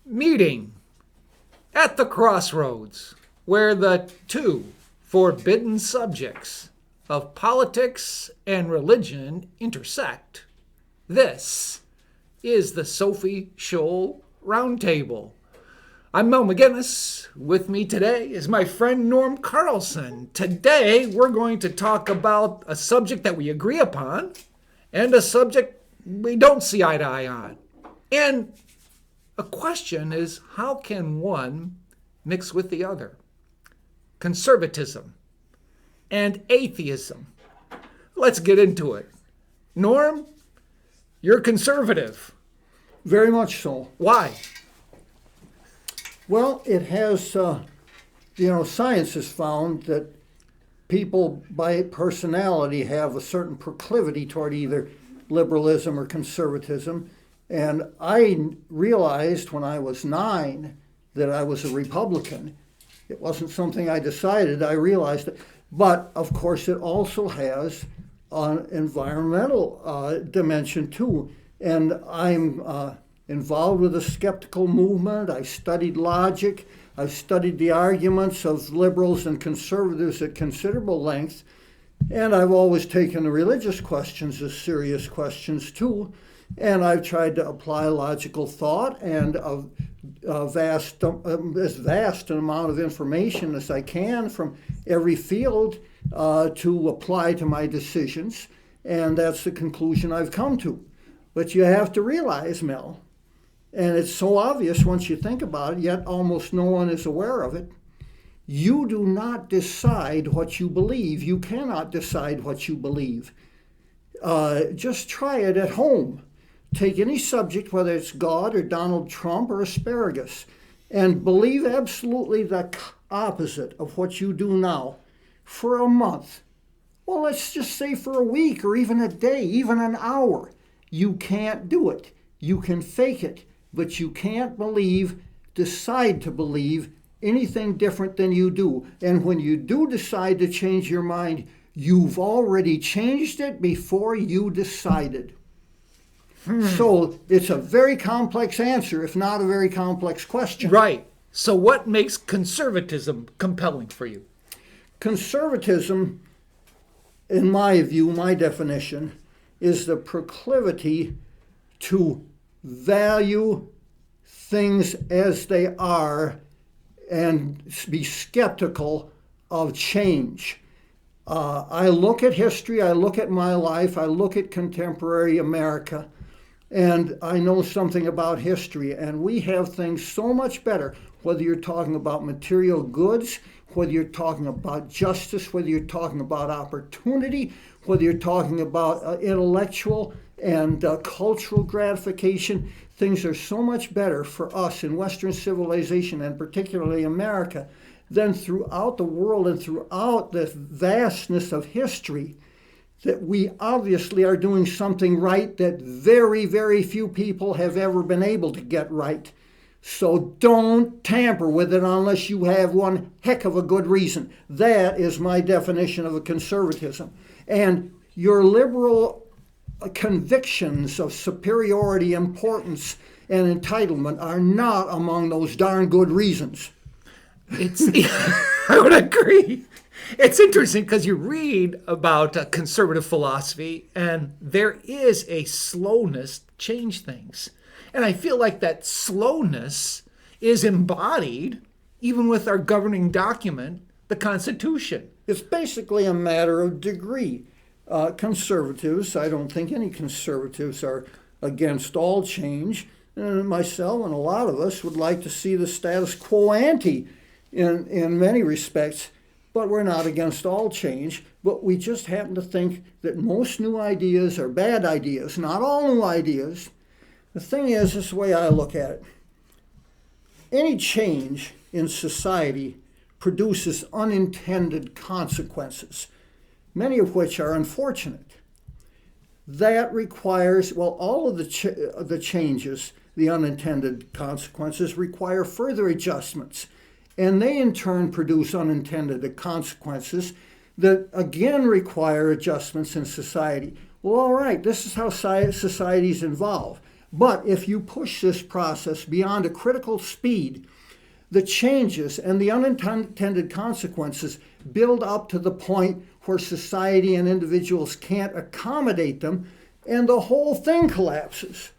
Meeting at the crossroads where the two forbidden subjects of politics and religion intersect. This is the Sophie Scholl Roundtable. I'm Mel McGinnis. With me today is my friend Norm Carlson. Today we're going to talk about a subject that we agree upon and a subject we don't see eye to eye on. And a question is, how can one mix with the other? Conservatism and atheism. Let's get into it. Norm, you're conservative. Very much so. Why? Well, it has, science has found that people by personality have a certain proclivity toward either liberalism or conservatism. And I realized when I was 9 that I was a Republican. It wasn't something I decided, I realized it. But of course, it also has an environmental dimension too. And I'm involved with the skeptical movement. I studied logic. I've studied the arguments of liberals and conservatives at considerable length. And I've always taken the religious questions as serious questions too. And I've tried to apply logical thought and as vast an amount of information as I can from every field to apply to my decisions. And that's the conclusion I've come to. But you have to realize, Mel, and it's so obvious once you think about it, yet almost no one is aware of it, you do not decide what you believe. You cannot decide what you believe. Just try it at home. Take any subject, whether it's God or Donald Trump or asparagus, and believe absolutely the opposite of what you do now for a month. Well, let's just say for a week or even a day, even an hour. You can't do it. You can fake it, but you can't decide to believe anything different than you do. And when you do decide to change your mind, you've already changed it before you decided. So it's a very complex answer, if not a very complex question. Right. So what makes conservatism compelling for you? Conservatism, in my view, my definition, is the proclivity to value things as they are and be skeptical of change. I look at history, I look at my life, I look at contemporary America, and I know something about history, and we have things so much better, whether you're talking about material goods, whether you're talking about justice, whether you're talking about opportunity, whether you're talking about intellectual and cultural gratification. Things are so much better for us in Western civilization, and particularly America, than throughout the world and throughout the vastness of history, that we obviously are doing something right that very, very few people have ever been able to get right. So don't tamper with it unless you have one heck of a good reason. That is my definition of a conservatism. And your liberal convictions of superiority, importance, and entitlement are not among those darn good reasons. I would agree. It's interesting because you read about conservative philosophy, and there is a slowness to change things. And I feel like that slowness is embodied even with our governing document, the Constitution. It's basically a matter of degree. Conservatives, I don't think any conservatives are against all change. And myself and a lot of us would like to see the status quo ante in many respects. But we're not against all change, but we just happen to think that most new ideas are bad ideas, not all new ideas. The thing is, this is the way I look at it. Any change in society produces unintended consequences, many of which are unfortunate. That requires, all of the changes, the unintended consequences, require further adjustments. And they in turn produce unintended consequences that again require adjustments in society. Well, all right, this is how societies evolve. But if you push this process beyond a critical speed, the changes and the unintended consequences build up to the point where society and individuals can't accommodate them, and the whole thing collapses.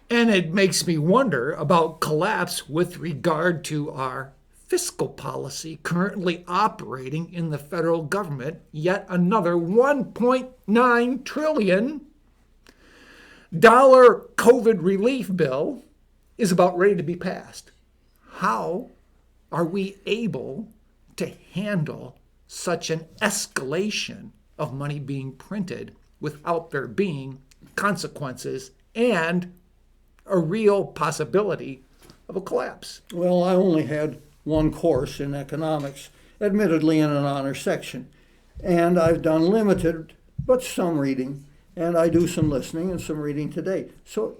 And it makes me wonder about collapse with regard to our fiscal policy currently operating in the federal government. Yet another $1.9 trillion COVID relief bill is about ready to be passed. How are we able to handle such an escalation of money being printed without there being consequences and a real possibility of a collapse? Well, I only had one course in economics, admittedly in an honor section, and I've done limited but some reading, and I do some listening and some reading today. So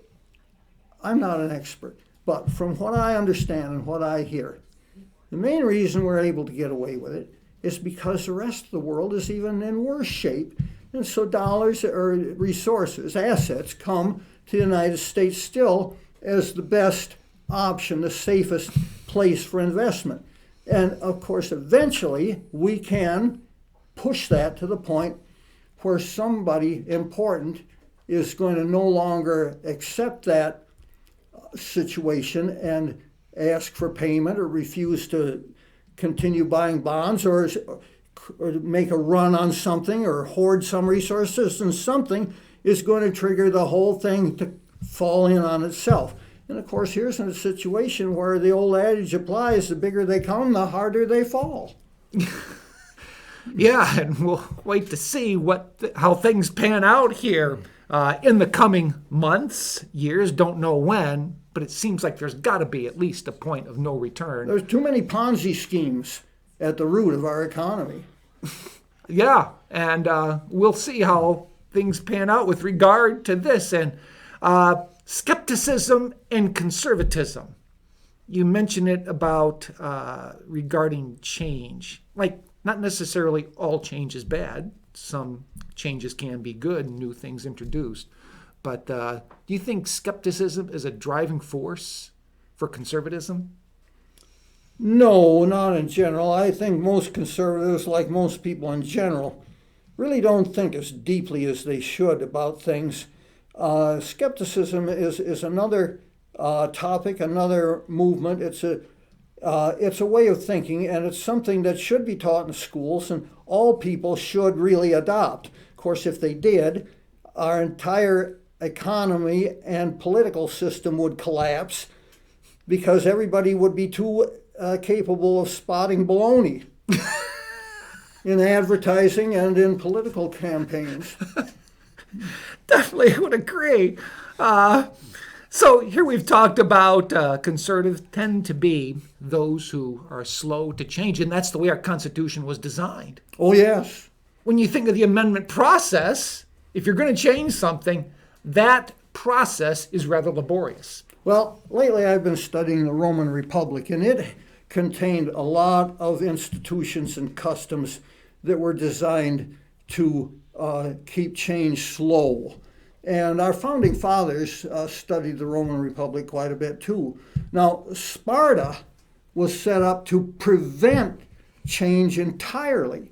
I'm not an expert, but from what I understand and what I hear, the main reason we're able to get away with it is because the rest of the world is even in worse shape, and so dollars or resources, assets, come to the United States still as the best option, the safest place for investment. And of course, eventually we can push that to the point where somebody important is going to no longer accept that situation and ask for payment or refuse to continue buying bonds or make a run on something or hoard some resources, and something is going to trigger the whole thing to fall in on itself. And of course, here's a situation where the old adage applies: the bigger they come, the harder they fall. Yeah, and we'll wait to see how things pan out here in the coming months, years, don't know when, but it seems like there's got to be at least a point of no return. There's too many Ponzi schemes at the root of our economy. Yeah, and we'll see how things pan out with regard to this. And skepticism and conservatism. You mentioned it about regarding change. Like, not necessarily all change is bad. Some changes can be good, new things introduced. But do you think skepticism is a driving force for conservatism? No, not in general. I think most conservatives, like most people in general, really don't think as deeply as they should about things. Skepticism is another topic, another movement. It's a way of thinking, and it's something that should be taught in schools, and all people should really adopt. Of course, if they did, our entire economy and political system would collapse because everybody would be too capable of spotting baloney in advertising and in political campaigns. Definitely would agree. So here we've talked about conservatives tend to be those who are slow to change, and that's the way our Constitution was designed. Oh, yes. When you think of the amendment process, if you're going to change something, that process is rather laborious. Well, lately I've been studying the Roman Republic, and it contained a lot of institutions and customs that were designed to keep change slow. And our founding fathers studied the Roman Republic quite a bit too. Now, Sparta was set up to prevent change entirely.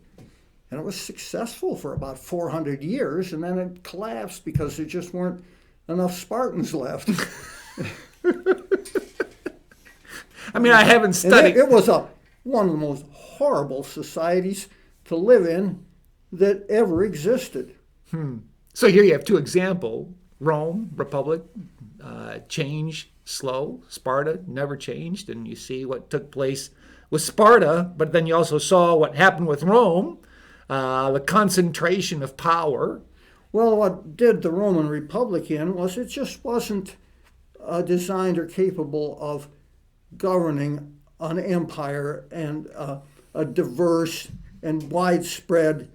And it was successful for about 400 years, and then it collapsed because there just weren't enough Spartans left. I mean, I haven't studied. It was one of the most horrible societies to live in that ever existed. So here you have two examples. Rome, Republic, change, slow. Sparta never changed, and you see what took place with Sparta, but then you also saw what happened with Rome, the concentration of power. Well, what did the Roman Republic in was it just wasn't designed or capable of governing an empire and a diverse and widespread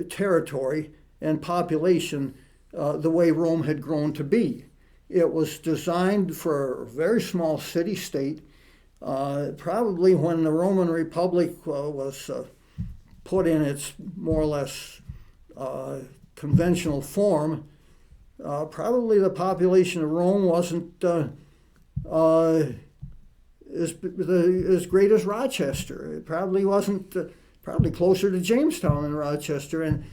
territory and population the way Rome had grown to be. It was designed for a very small city-state. Probably when the Roman Republic was put in its more or less conventional form, probably the population of Rome wasn't as great as Rochester. It probably wasn't, probably closer to Jamestown than Rochester. And,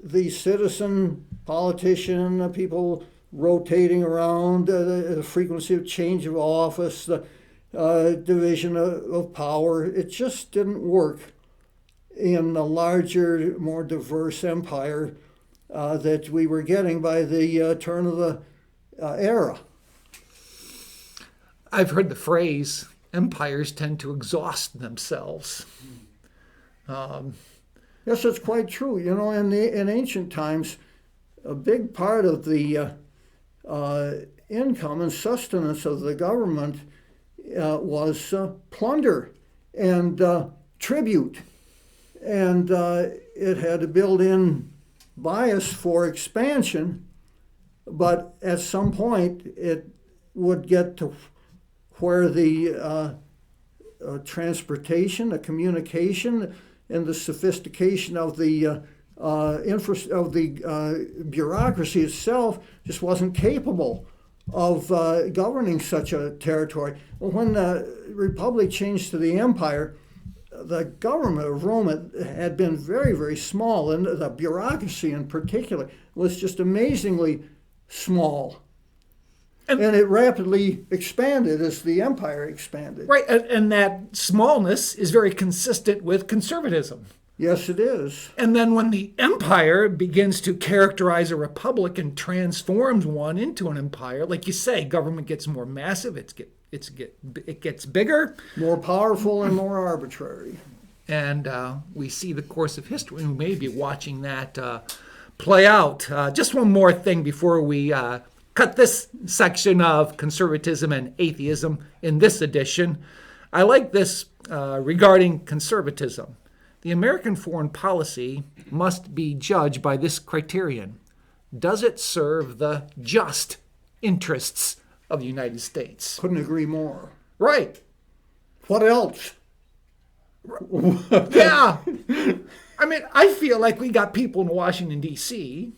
the citizen, politician, people rotating around, the frequency of change of office, the division of power, it just didn't work in the larger, more diverse empire that we were getting by the turn of the era. I've heard the phrase, empires tend to exhaust themselves. Yes, it's quite true. In ancient times, a big part of the income and sustenance of the government was plunder and tribute. And it had a built-in bias for expansion, but at some point it would get to where the transportation, the communication, and the sophistication of the bureaucracy itself just wasn't capable of governing such a territory. Well, when the Republic changed to the Empire, the government of Rome had been very, very small, and the bureaucracy in particular was just amazingly small. And it rapidly expanded as the empire expanded. Right, and that smallness is very consistent with conservatism. Yes, it is. And then when the empire begins to characterize a republic and transforms one into an empire, like you say, government gets more massive, it gets bigger. More powerful and more arbitrary. And we see the course of history. We may be watching that play out. Just one more thing before we cut this section of Conservatism and Atheism in this edition. I like this regarding conservatism. The American foreign policy must be judged by this criterion. Does it serve the just interests of the United States? Couldn't agree more. Right. What else? Yeah. I mean, I feel like we got people in Washington, D.C.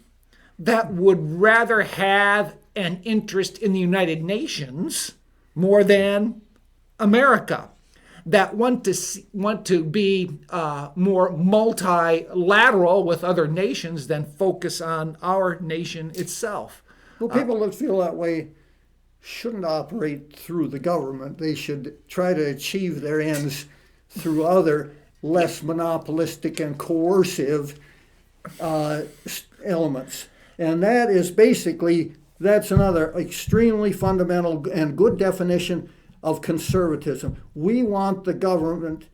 that would rather have an interest in the United Nations more than America, that want to be more multilateral with other nations than focus on our nation itself. Well, people that feel that way shouldn't operate through the government. They should try to achieve their ends through other less monopolistic and coercive elements. And that is basically, that's another extremely fundamental and good definition of conservatism. We want the government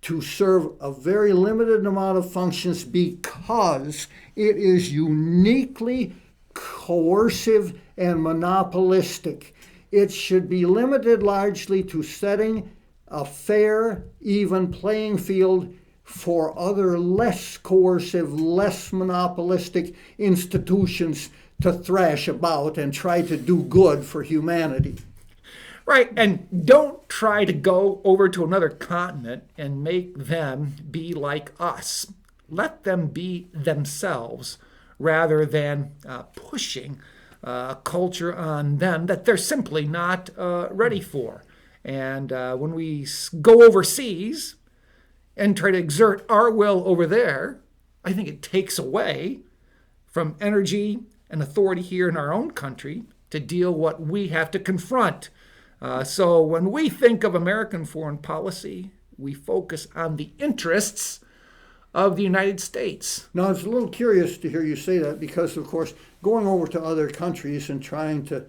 to serve a very limited amount of functions because it is uniquely coercive and monopolistic. It should be limited largely to setting a fair, even playing field for other less coercive, less monopolistic institutions to thrash about and try to do good for humanity. Right, and don't try to go over to another continent and make them be like us. Let them be themselves rather than pushing a culture on them that they're simply not ready for. And when we go overseas and try to exert our will over there, I think it takes away from energy and authority here in our own country to deal what we have to confront. So when we think of American foreign policy, we focus on the interests of the United States. Now, it's a little curious to hear you say that because, of course, going over to other countries and trying to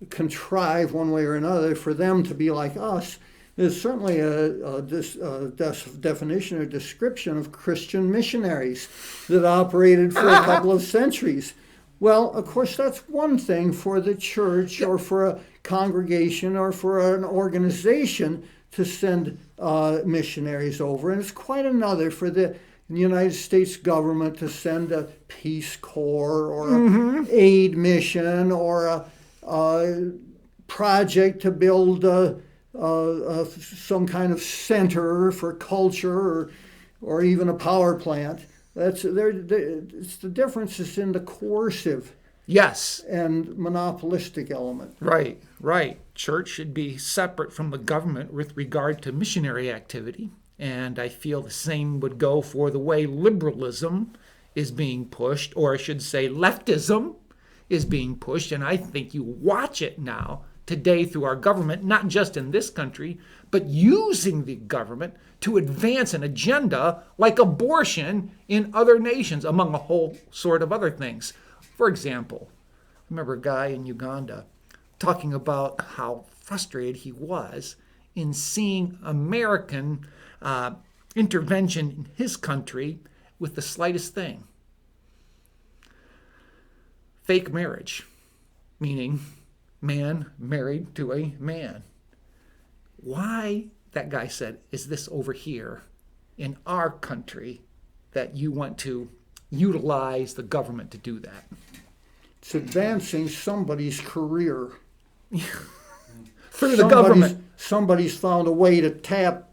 contrive one way or another for them to be like us is certainly a definition or description of Christian missionaries that operated for a couple of centuries. Well, of course, that's one thing for the church or for a congregation or for an organization to send missionaries over. And it's quite another for the United States government to send a Peace Corps or an aid mission or a project to build some kind of center for culture or even a power plant. It's the difference is in the coercive Yes. and monopolistic element. Right, right. Church should be separate from the government with regard to missionary activity. And I feel the same would go for the way liberalism is being pushed, or I should say leftism is being pushed. And I think you watch it now today through our government, not just in this country, but using the government to advance an agenda like abortion in other nations, among a whole sort of other things. For example, I remember a guy in Uganda talking about how frustrated he was in seeing American intervention in his country with the slightest thing. Fake marriage, meaning man married to a man. Why, that guy said, is this over here in our country that you want to utilize the government to do that? It's advancing somebody's career. Through the government. Somebody's found a way to tap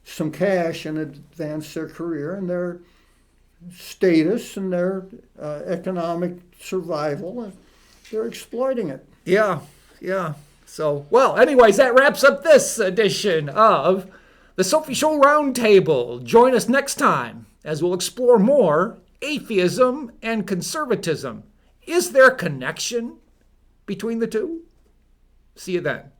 some cash and advance their career and their status and their economic survival. And they're exploiting it. Yeah. So, well, anyways, that wraps up this edition of the Sophie Scholl Roundtable. Join us next time as we'll explore more atheism and conservatism. Is there a connection between the two? See you then.